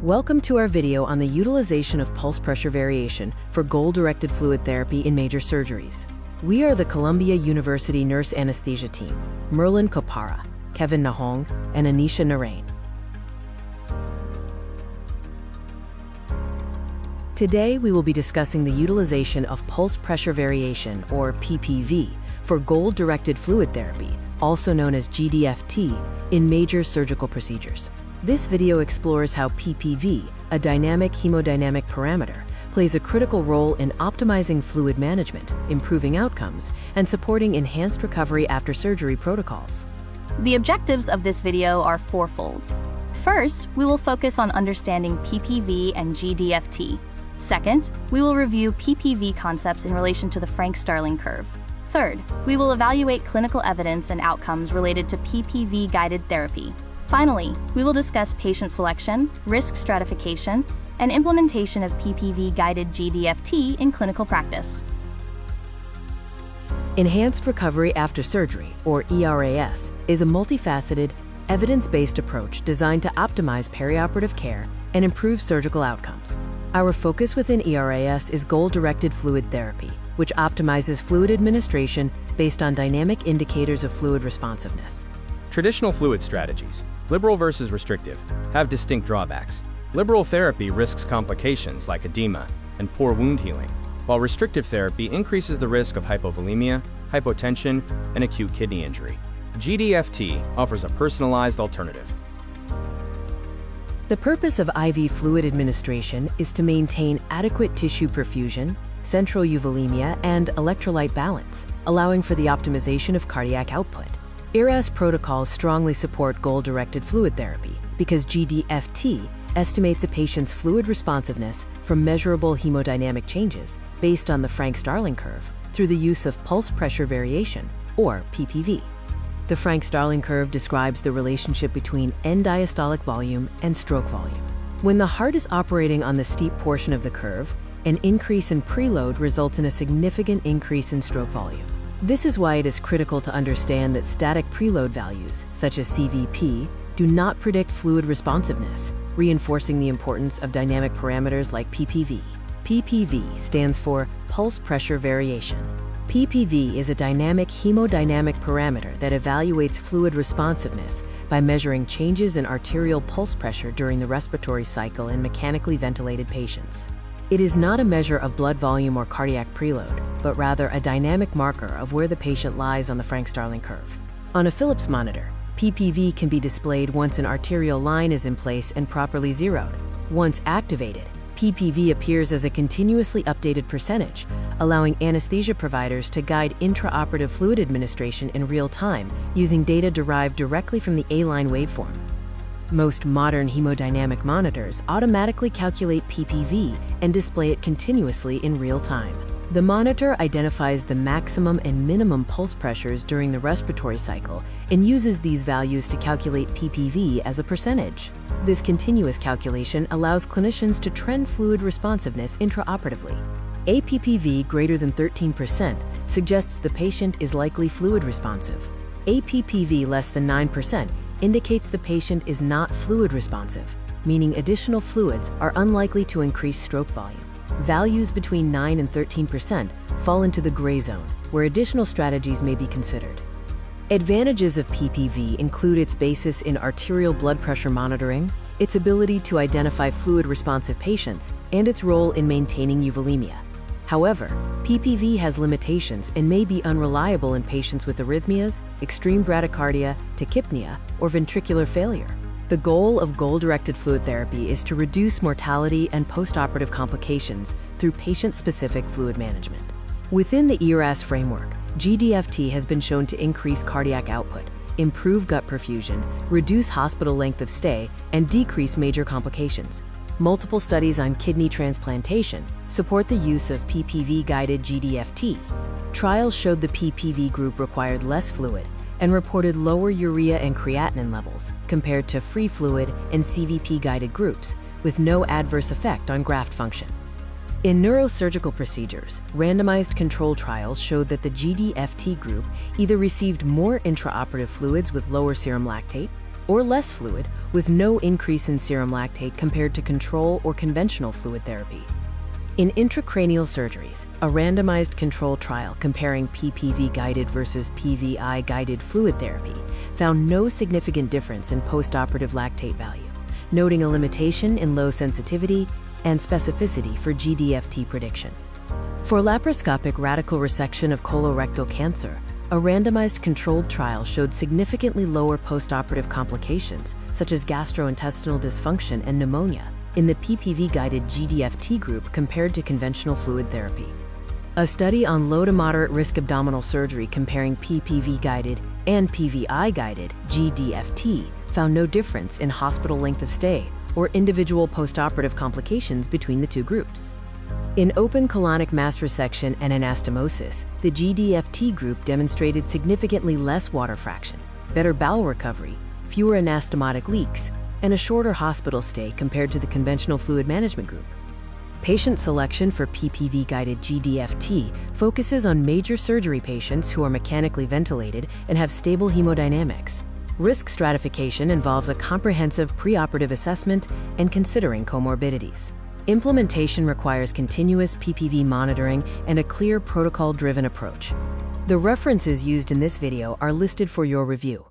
Welcome to our video on the utilization of pulse pressure variation for goal-directed fluid therapy in major surgeries. We are the Columbia University Nurse Anesthesia Team, Merlin Koppara, Kevin Naong, and Anesha Narain. Today, we will be discussing the utilization of pulse pressure variation, or PPV, for goal-directed fluid therapy, also known as GDFT, in major surgical procedures. This video explores how PPV, a dynamic hemodynamic parameter, plays a critical role in optimizing fluid management, improving outcomes, and supporting enhanced recovery after surgery protocols. The objectives of this video are fourfold. First, we will focus on understanding PPV and GDFT. Second, we will review PPV concepts in relation to the Frank-Starling curve. Third, we will evaluate clinical evidence and outcomes related to PPV-guided therapy. Finally, we will discuss patient selection, risk stratification, and implementation of PPV-guided GDFT in clinical practice. Enhanced recovery after surgery, or ERAS, is a multifaceted, evidence-based approach designed to optimize perioperative care and improve surgical outcomes. Our focus within ERAS is goal-directed fluid therapy, which optimizes fluid administration based on dynamic indicators of fluid responsiveness. Traditional fluid strategies, liberal versus restrictive, have distinct drawbacks. Liberal therapy risks complications like edema and poor wound healing, while restrictive therapy increases the risk of hypovolemia, hypotension, and acute kidney injury. GDFT offers a personalized alternative. The purpose of IV fluid administration is to maintain adequate tissue perfusion, central euvolemia, and electrolyte balance, allowing for the optimization of cardiac output. ERAS protocols strongly support goal-directed fluid therapy because GDFT estimates a patient's fluid responsiveness from measurable hemodynamic changes based on the Frank-Starling curve through the use of pulse pressure variation, or PPV. The Frank-Starling curve describes the relationship between end diastolic volume and stroke volume. When the heart is operating on the steep portion of the curve, an increase in preload results in a significant increase in stroke volume. This is why it is critical to understand that static preload values, such as CVP, do not predict fluid responsiveness, reinforcing the importance of dynamic parameters like PPV. PPV stands for pulse pressure variation. PPV is a dynamic hemodynamic parameter that evaluates fluid responsiveness by measuring changes in arterial pulse pressure during the respiratory cycle in mechanically ventilated patients. It is not a measure of blood volume or cardiac preload, but rather a dynamic marker of where the patient lies on the Frank-Starling curve. On a Philips monitor, PPV can be displayed once an arterial line is in place and properly zeroed. Once activated, PPV appears as a continuously updated percentage, allowing anesthesia providers to guide intraoperative fluid administration in real time using data derived directly from the A-line waveform. Most modern hemodynamic monitors automatically calculate PPV and display it continuously in real time. The monitor identifies the maximum and minimum pulse pressures during the respiratory cycle and uses these values to calculate PPV as a percentage. This continuous calculation allows clinicians to trend fluid responsiveness intraoperatively. A PPV greater than 13% suggests the patient is likely fluid responsive. A PPV less than 9% indicates the patient is not fluid responsive, meaning additional fluids are unlikely to increase stroke volume. Values between 9 and 13% fall into the gray zone, where additional strategies may be considered. Advantages of PPV include its basis in arterial blood pressure monitoring, its ability to identify fluid-responsive patients, and its role in maintaining euvolemia. However, PPV has limitations and may be unreliable in patients with arrhythmias, extreme bradycardia, tachypnea, or ventricular failure. The goal of goal-directed fluid therapy is to reduce mortality and postoperative complications through patient-specific fluid management. Within the ERAS framework, GDFT has been shown to increase cardiac output, improve gut perfusion, reduce hospital length of stay, and decrease major complications. Multiple studies on kidney transplantation support the use of PPV-guided GDFT. Trials showed the PPV group required less fluid and reported lower urea and creatinine levels compared to free fluid and CVP-guided groups, with no adverse effect on graft function. In neurosurgical procedures, randomized control trials showed that the GDFT group either received more intraoperative fluids with lower serum lactate or less fluid, with no increase in serum lactate compared to control or conventional fluid therapy. In intracranial surgeries, a randomized control trial comparing PPV-guided versus PVI-guided fluid therapy found no significant difference in postoperative lactate value, noting a limitation in low sensitivity and specificity for GDFT prediction. For laparoscopic radical resection of colorectal cancer, a randomized controlled trial showed significantly lower postoperative complications, such as gastrointestinal dysfunction and pneumonia, in the PPV-guided GDFT group compared to conventional fluid therapy. A study on low to moderate risk abdominal surgery comparing PPV-guided and PVI-guided GDFT found no difference in hospital length of stay or individual postoperative complications between the two groups. In open colonic mass resection and anastomosis, the GDFT group demonstrated significantly less water fraction, better bowel recovery, fewer anastomotic leaks, and a shorter hospital stay compared to the conventional fluid management group. Patient selection for PPV-guided GDFT focuses on major surgery patients who are mechanically ventilated and have stable hemodynamics. Risk stratification involves a comprehensive preoperative assessment and considering comorbidities. Implementation requires continuous PPV monitoring and a clear protocol-driven approach. The references used in this video are listed for your review.